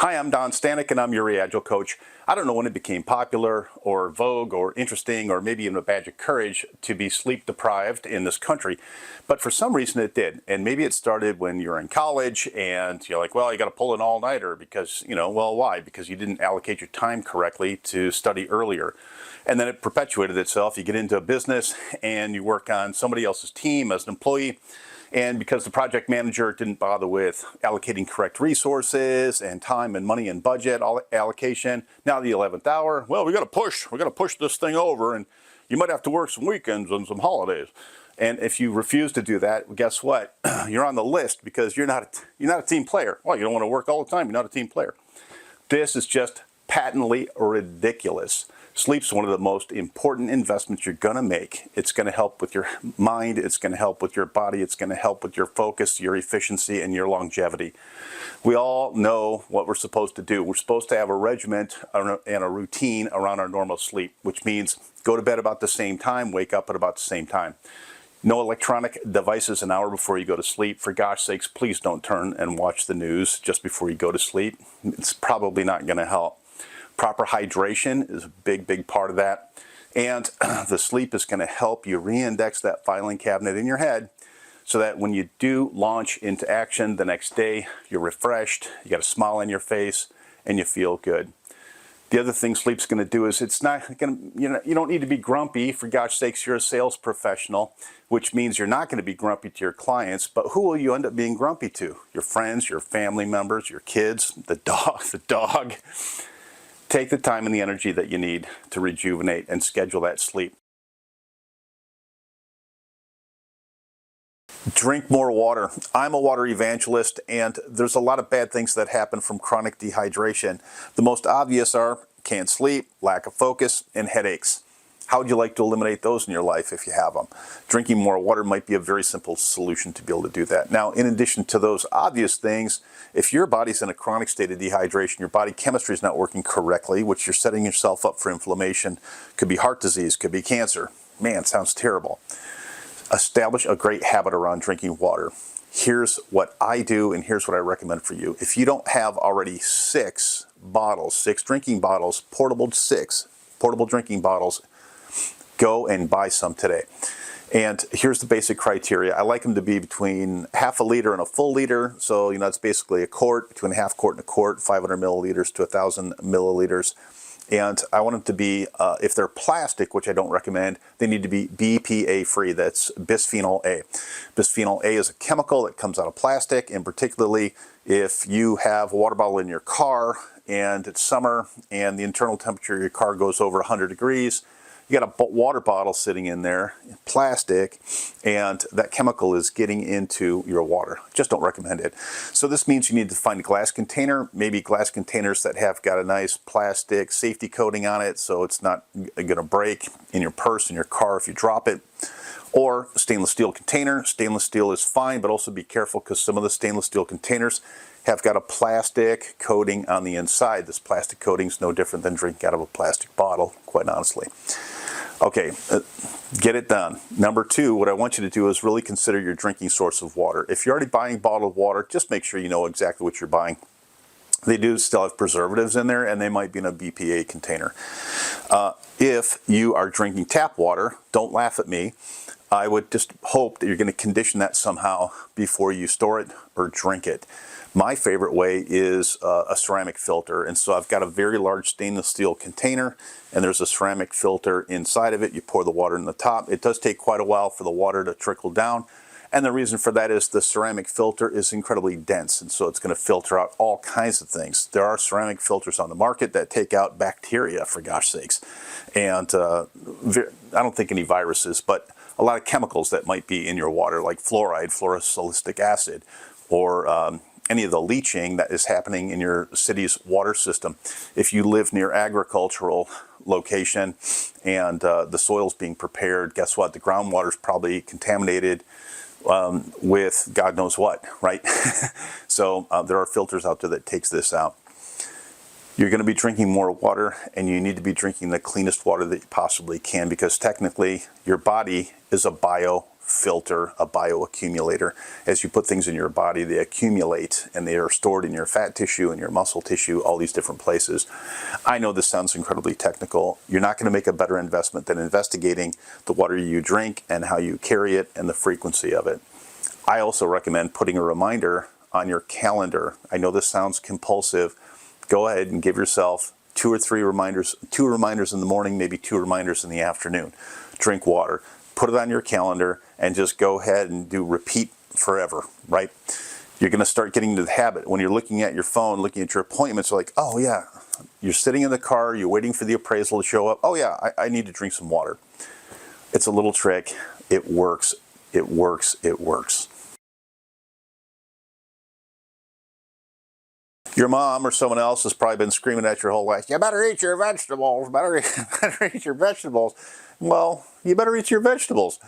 Hi, I'm Don Stanek and I'm your Reagile coach. I don't know when it became popular or vogue or interesting or maybe even a badge of courage to be sleep deprived in this country, but for some reason it did. And maybe it started when you're in college and you're like, well, you got to pull an all-nighter because, well, why? Because you didn't allocate your time correctly to study earlier. And then it perpetuated itself. You get into a business and you work on somebody else's team as an employee. And because the project manager didn't bother with allocating correct resources and time and money and budget allocation, now the 11th hour, well, we got to push this thing over, and you might have to work some weekends and some holidays. And if you refuse to do that, guess what? You're on the list because you're not a team player. Well, you don't want to work all the time. You're not a team player. This is just patently ridiculous. Sleep's one of the most important investments you're going to make. It's going to help with your mind, it's going to help with your body, it's going to help with your focus, your efficiency, and your longevity. We all know what we're supposed to do. We're supposed to have a regiment and a routine around our normal sleep, which means go to bed about the same time, wake up at about the same time. No electronic devices an hour before you go to sleep. For gosh sakes, please don't turn and watch the news just before you go to sleep. It's probably not going to help. Proper hydration is a big part of that. And the sleep is going to help you reindex that filing cabinet in your head so that when you do launch into action the next day, you're refreshed, you got a smile on your face, and you feel good. The other thing sleep's going to do is it's not going to, you don't need to be grumpy. For gosh sakes, you're a sales professional, which means you're not going to be grumpy to your clients, but who will you end up being grumpy to? Your friends, your family members, your kids, the dog. Take the time and the energy that you need to rejuvenate and schedule that sleep. Drink more water. I'm a water evangelist, and there's a lot of bad things that happen from chronic dehydration. The most obvious are can't sleep, lack of focus, and headaches. How would you like to eliminate those in your life if you have them? Drinking more water might be a very simple solution to be able to do that. Now, in addition to those obvious things, if your body's in a chronic state of dehydration, your body chemistry is not working correctly, which you're setting yourself up for inflammation, could be heart disease, could be cancer. Man, sounds terrible. Establish a great habit around drinking water. Here's what I do, and here's what I recommend for you. If you don't have already six drinking bottles, portable drinking bottles, go and buy some today. And here's the basic criteria. I like them to be between half a liter and a full liter. So, it's basically a quart, between a half quart and a quart, 500 milliliters to 1,000 milliliters. And I want them to be, if they're plastic, which I don't recommend, they need to be BPA free. That's bisphenol A. Bisphenol A is a chemical that comes out of plastic, and particularly if you have a water bottle in your car and it's summer and the internal temperature of your car goes over 100 degrees, you got a water bottle sitting in there, plastic, and that chemical is getting into your water. Just don't recommend it. So this means you need to find a glass container, maybe glass containers that have got a nice plastic safety coating on it so it's not going to break in your purse, in your car if you drop it. Or a stainless steel container. Stainless steel is fine, but also be careful because some of the stainless steel containers have got a plastic coating on the inside. This plastic coating is no different than drinking out of a plastic bottle, quite honestly. Okay, get it done. Number two, what I want you to do is really consider your drinking source of water. If you're already buying bottled water, just make sure you know exactly what you're buying. They do still have preservatives in there, and they might be in a BPA container. If you are drinking tap water, don't laugh at me. I would just hope that you're going to condition that somehow before you store it or drink it. My favorite way is a ceramic filter, and so I've got a very large stainless steel container, and there's a ceramic filter inside of it. You pour the water in the top. It does take quite a while for the water to trickle down, and the reason for that is the ceramic filter is incredibly dense, and so it's going to filter out all kinds of things. There are ceramic filters on the market that take out bacteria, for gosh sakes, and I don't think any viruses, but a lot of chemicals that might be in your water, like fluoride, fluorosilicic acid, or any of the leaching that is happening in your city's water system. If you live near agricultural location and the soil's being prepared, guess what? The groundwater is probably contaminated with God knows what, right? So there are filters out there that takes this out. You're going to be drinking more water, and you need to be drinking the cleanest water that you possibly can, because technically your body is a biofilm. biofilter, a bioaccumulator. As you put things in your body, they accumulate and they are stored in your fat tissue and your muscle tissue, all these different places. I know this sounds incredibly technical. You're not going to make a better investment than investigating the water you drink and how you carry it and the frequency of it. I also recommend putting a reminder on your calendar. I know this sounds compulsive. Go ahead and give yourself 2 or 3 reminders, 2 reminders in the morning, maybe 2 reminders in the afternoon. Drink water, put it on your calendar, and just go ahead and do repeat forever, right? You're going to start getting into the habit. When you're looking at your phone, looking at your appointments, you're like, oh yeah, you're sitting in the car, you're waiting for the appraisal to show up. Oh yeah, I need to drink some water. It's a little trick. It works. It works. It works. Your mom or someone else has probably been screaming at your whole life, you better eat your vegetables, better eat your vegetables. Well, you better eat your vegetables.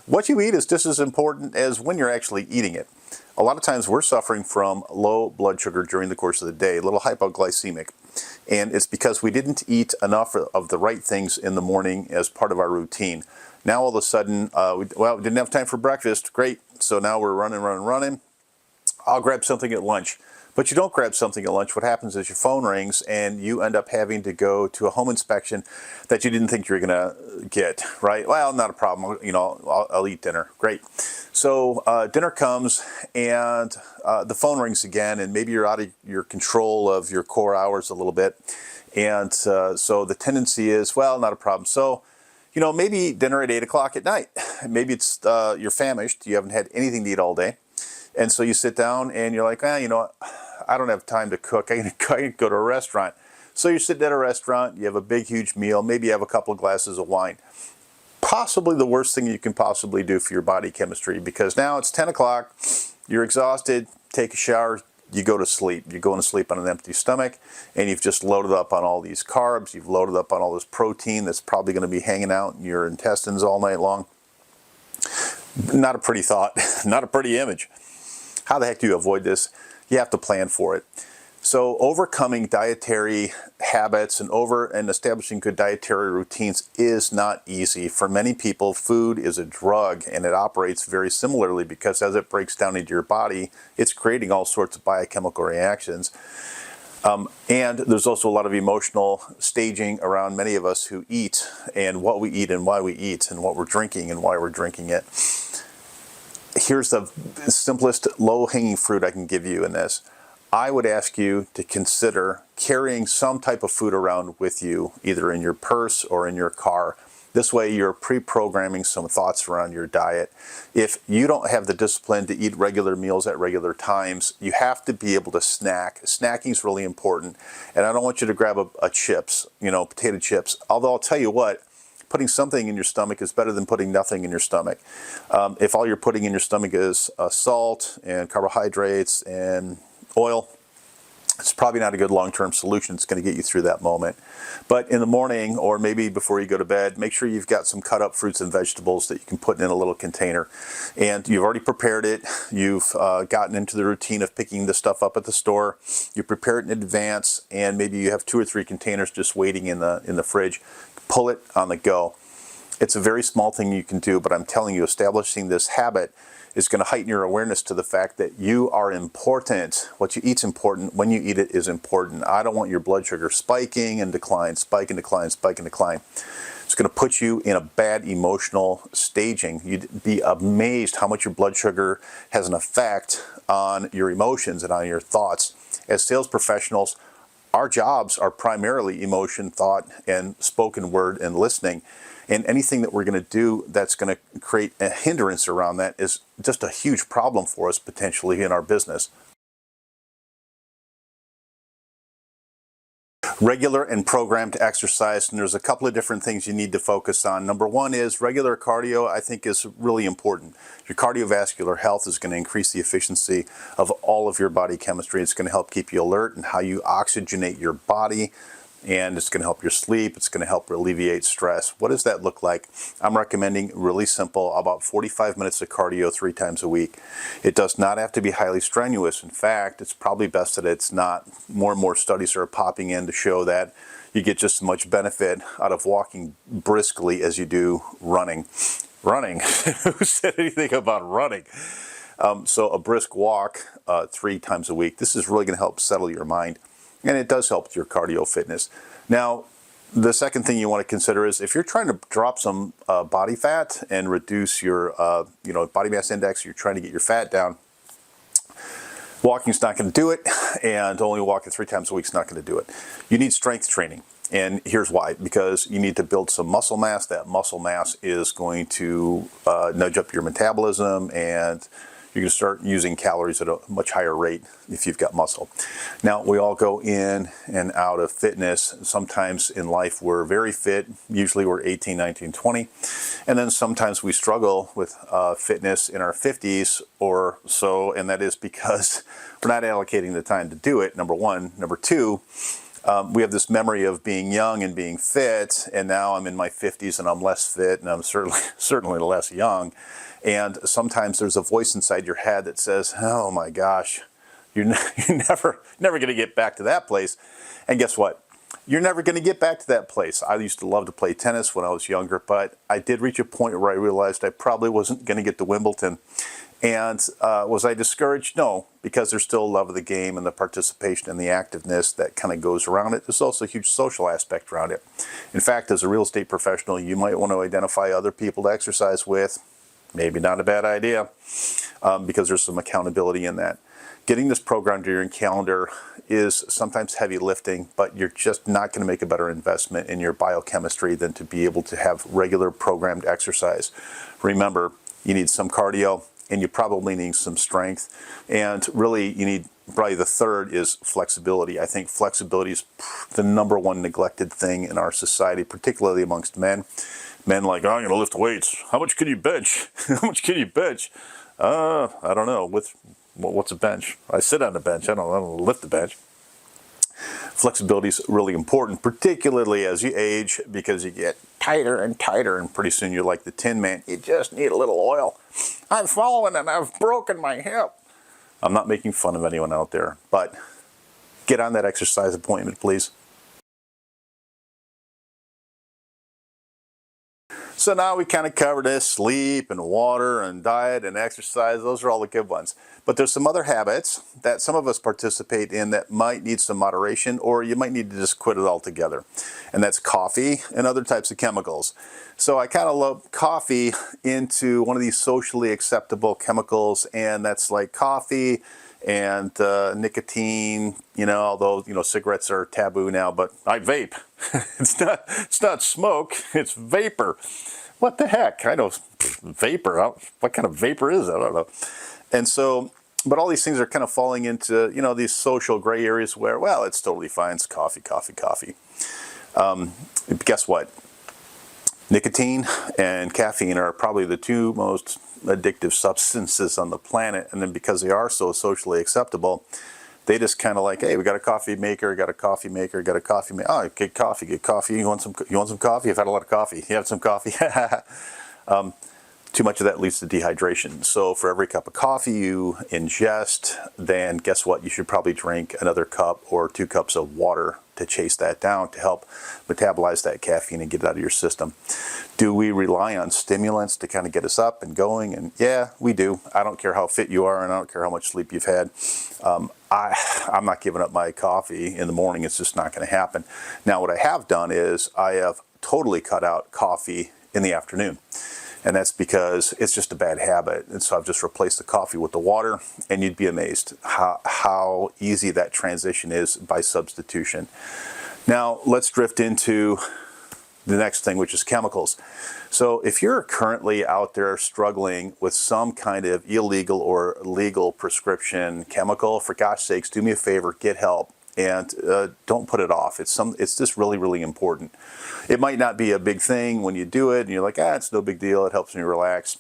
What you eat is just as important as when you're actually eating it. A lot of times we're suffering from low blood sugar during the course of the day, a little hypoglycemic. And it's because we didn't eat enough of the right things in the morning as part of our routine. Now all of a sudden, we didn't have time for breakfast. Great. So now we're running. I'll grab something at lunch. But you don't grab something at lunch. What happens is your phone rings and you end up having to go to a home inspection that you didn't think you were going to get, right? Well, not a problem. You know, I'll eat dinner. Great. So dinner comes and the phone rings again, and maybe you're out of your control of your core hours a little bit. And so the tendency is, well, not a problem. So, you know, maybe eat dinner at 8 o'clock at night. Maybe it's you're famished. You haven't had anything to eat all day. And so you sit down and you're like, you know what? I don't have time to cook. I can go to a restaurant. So you're sitting at a restaurant, you have a big, huge meal, maybe you have a couple of glasses of wine. Possibly the worst thing you can possibly do for your body chemistry, because now it's 10 o'clock, you're exhausted, take a shower, you go to sleep. You're going to sleep on an empty stomach, and you've just loaded up on all these carbs, you've loaded up on all this protein that's probably going to be hanging out in your intestines all night long. Not a pretty thought, not a pretty image. How the heck do you avoid this? You have to plan for it. So overcoming dietary habits and establishing good dietary routines is not easy. For many people, food is a drug, and it operates very similarly because as it breaks down into your body, it's creating all sorts of biochemical reactions. And there's also a lot of emotional staging around many of us who eat, and what we eat and why we eat, and what we're drinking and why we're drinking it. Here's the simplest low-hanging fruit I can give you in this. I would ask you to consider carrying some type of food around with you, either in your purse or in your car. This way you're pre-programming some thoughts around your diet. If you don't have the discipline to eat regular meals at regular times, you have to be able to snack. Snacking is really important. And I don't want you to grab a chips, potato chips. Although I'll tell you what, putting something in your stomach is better than putting nothing in your stomach. If all you're putting in your stomach is salt and carbohydrates and oil, it's probably not a good long-term solution. It's going to get you through that moment. But in the morning, or maybe before you go to bed, make sure you've got some cut up fruits and vegetables that you can put in a little container. And you've already prepared it. You've gotten into the routine of picking the stuff up at the store. You prepare it in advance, and maybe you have 2 or 3 containers just waiting in the fridge. Pull it on the go. It's a very small thing you can do, but I'm telling you, establishing this habit is going to heighten your awareness to the fact that you are important. What you eat's important. When you eat it is important. I don't want your blood sugar spiking and decline, spike and decline, spike and decline. It's going to put you in a bad emotional staging. You'd be amazed how much your blood sugar has an effect on your emotions and on your thoughts. As sales professionals, our jobs are primarily emotion, thought, and spoken word and listening. And anything that we're going to do that's going to create a hindrance around that is just a huge problem for us potentially in our business. Regular and programmed exercise, and there's a couple of different things you need to focus on. Number one is regular cardio, I think, is really important. Your cardiovascular health is going to increase the efficiency of all of your body chemistry. It's going to help keep you alert and how you oxygenate your body. And it's going to help your sleep. It's going to help alleviate stress. What does that look like? I'm recommending really simple, about 45 minutes of cardio 3 times a week. It does not have to be highly strenuous. In fact, it's probably best that it's not. More and more studies are popping in to show that you get just as much benefit out of walking briskly as you do running. Running. Who said anything about running? So a brisk walk 3 times a week. This is really going to help settle your mind, and it does help with your cardio fitness. Now, the second thing you want to consider is if you're trying to drop some body fat and reduce your body mass index, you're trying to get your fat down, walking's not going to do it, and only walking 3 times a week is not going to do it. You need strength training, and here's why. Because you need to build some muscle mass. That muscle mass is going to nudge up your metabolism, and you're going to start using calories at a much higher rate if you've got muscle. Now, we all go in and out of fitness. Sometimes in life we're very fit, usually we're 18, 19, 20, and then sometimes we struggle with fitness in our 50s or so, and that is because we're not allocating the time to do it, number one. Number two, we have this memory of being young and being fit, and now I'm in my 50s and I'm less fit, and I'm certainly less young. And sometimes there's a voice inside your head that says, oh my gosh, you're never going to get back to that place. And guess what? You're never going to get back to that place. I used to love to play tennis when I was younger, but I did reach a point where I realized I probably wasn't going to get to Wimbledon. And was I discouraged? No, because there's still a love of the game and the participation and the activeness that kind of goes around it. There's also a huge social aspect around it. In fact, as a real estate professional, you might want to identify other people to exercise with. Maybe not a bad idea, because there's some accountability in that. Getting this program to your calendar is sometimes heavy lifting, but you're just not going to make a better investment in your biochemistry than to be able to have regular programmed exercise. Remember, you need some cardio, and you probably need some strength, and really you need, probably the third is flexibility. I think flexibility is the number one neglected thing in our society, particularly amongst men. Men like, oh, I'm going to lift weights. How much can you bench? How much can you bench? I don't know. What's a bench? I sit on a bench. I don't lift the bench. Flexibility is really important, particularly as you age, because you get tighter and tighter, and pretty soon you're like the Tin Man. You just need a little oil. I'm falling and I've broken my hip. I'm not making fun of anyone out there, but get on that exercise appointment, please. So now we kind of covered this: sleep and water and diet and exercise. Those are all the good ones. But there's some other habits that some of us participate in that might need some moderation, or you might need to just quit it altogether. And that's coffee and other types of chemicals. So I kind of lump coffee into one of these socially acceptable chemicals, and that's like coffee and nicotine, although cigarettes are taboo now, but I vape. It's not smoke, it's vapor. What the heck? I know vapor. What kind of vapor is that? I don't know. And so, but all these things are kind of falling into these social gray areas where, well, it's totally fine. It's coffee. Guess what? Nicotine and caffeine are probably the two most addictive substances on the planet, and then because they are so socially acceptable, they just kind of like, hey, we got a coffee maker, got a coffee maker. Oh, get coffee. You want some coffee? I've had a lot of coffee. You have some coffee? Too much of that leads to dehydration. So for every cup of coffee you ingest, then guess what? You should probably drink another cup or 2 cups of water to chase that down, to help metabolize that caffeine and get it out of your system. Do we rely on stimulants to kind of get us up and going? And yeah, we do. I don't care how fit you are, and I don't care how much sleep you've had. I'm not giving up my coffee in the morning. It's just not going to happen. Now, what I have done is I have totally cut out coffee in the afternoon. And that's because it's just a bad habit. And so I've just replaced the coffee with the water, and you'd be amazed how easy that transition is by substitution. Now, let's drift into the next thing, which is chemicals. So if you're currently out there struggling with some kind of illegal or legal prescription chemical, for gosh sakes, do me a favor, get help. And don't put it off. It's just really, really important. It might not be a big thing when you do it, and you're like, it's no big deal. It helps me relax.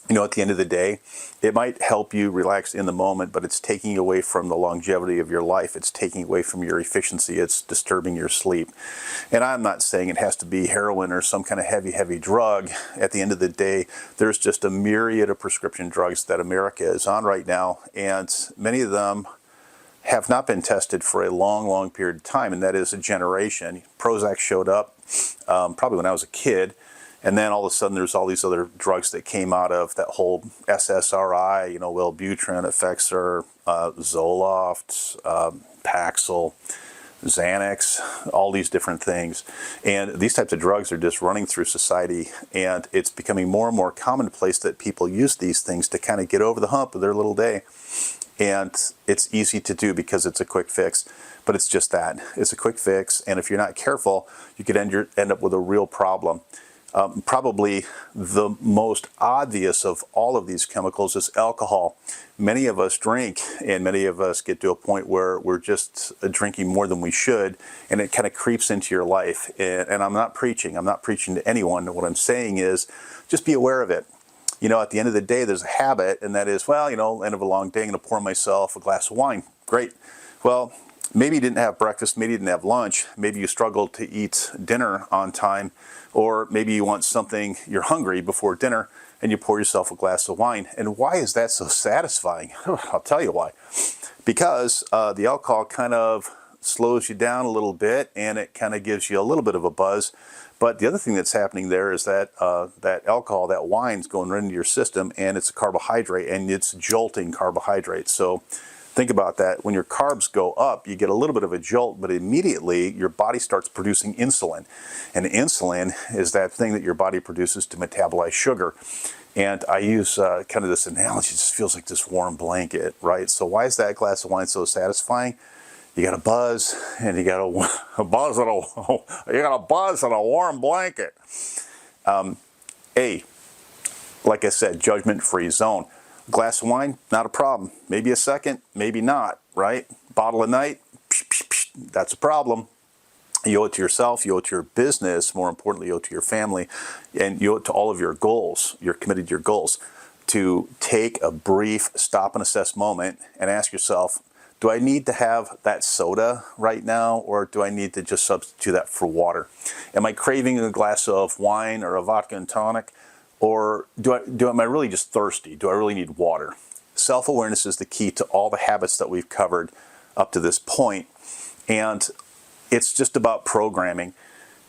At the end of the day, it might help you relax in the moment, but it's taking you away from the longevity of your life. It's taking away from your efficiency. It's disturbing your sleep. And I'm not saying it has to be heroin or some kind of heavy drug. At the end of the day, there's just a myriad of prescription drugs that America is on right now, and many of them have not been tested for a long period of time, and that is a generation. Prozac showed up probably when I was a kid, And then all of a sudden there's all these other drugs that came out of that whole SSRI, Wellbutrin, Effexor, Zoloft, Paxil, Xanax, all these different things. And these types of drugs are just running through society, and it's becoming more and more commonplace that people use these things to kind of get over the hump of their little day. And it's easy to do because it's a quick fix, but it's just that. It's a quick fix, and if you're not careful, you could end up with a real problem. Probably the most obvious of all of these chemicals is alcohol. Many of us drink, and many of us get to a point where we're just drinking more than we should, and it kind of creeps into your life. And I'm not preaching to anyone. What I'm saying is just be aware of it. At the end of the day, there's a habit, and that is, end of a long day, I'm going to pour myself a glass of wine. Great. Well, maybe you didn't have breakfast, maybe you didn't have lunch, maybe you struggled to eat dinner on time, or maybe you want something, you're hungry before dinner, and you pour yourself a glass of wine. And why is that so satisfying? I'll tell you why. Because the alcohol kind of slows you down a little bit, and it kind of gives you a little bit of a buzz. But the other thing that's happening there is that that alcohol, that wine's going right into your system, and it's a carbohydrate, and it's jolting carbohydrates. So think about that. When your carbs go up, you get a little bit of a jolt, but immediately your body starts producing insulin. And insulin is that thing that your body produces to metabolize sugar. And I use kind of this analogy, it just feels like this warm blanket, right? So why is that glass of wine so satisfying? You got a buzz, and you got a buzz and a warm blanket. Like I said, judgment-free zone. Glass of wine, not a problem. Maybe a second, maybe not, right? Bottle a night, that's a problem. You owe it to yourself, you owe it to your business, more importantly, you owe it to your family, and you owe it to all of your goals. You're committed to your goals. To take a brief stop and assess moment and ask yourself, do I need to have that soda right now, or do I need to just substitute that for water? Am I craving a glass of wine or a vodka and tonic, or am I really just thirsty? Do I really need water? Self-awareness is the key to all the habits that we've covered up to this point, and it's just about programming.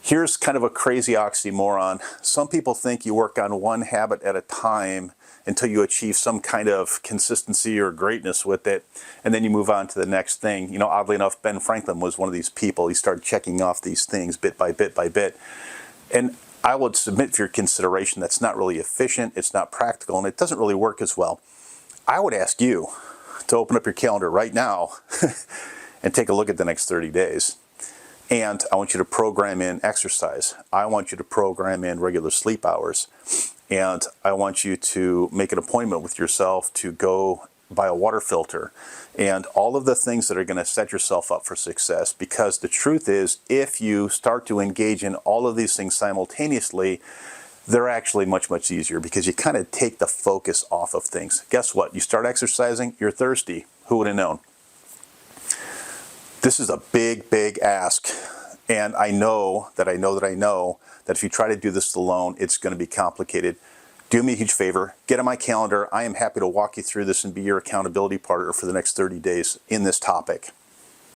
Here's kind of a crazy oxymoron. Some people think you work on one habit at a time until you achieve some kind of consistency or greatness with it, and then you move on to the next thing. Oddly enough, Ben Franklin was one of these people. He started checking off these things bit by bit by bit. And I would submit for your consideration that's not really efficient, it's not practical, and it doesn't really work as well. I would ask you to open up your calendar right now and take a look at the next 30 days. And I want you to program in exercise. I want you to program in regular sleep hours. And I want you to make an appointment with yourself to go buy a water filter and all of the things that are going to set yourself up for success. Because the truth is, if you start to engage in all of these things simultaneously, they're actually much, much easier because you kind of take the focus off of things. Guess what? You start exercising, you're thirsty. Who would have known? This is a big, big ask. And I know that if you try to do this alone, it's going to be complicated. Do me a huge favor, get on my calendar. I am happy to walk you through this and be your accountability partner for the next 30 days in this topic.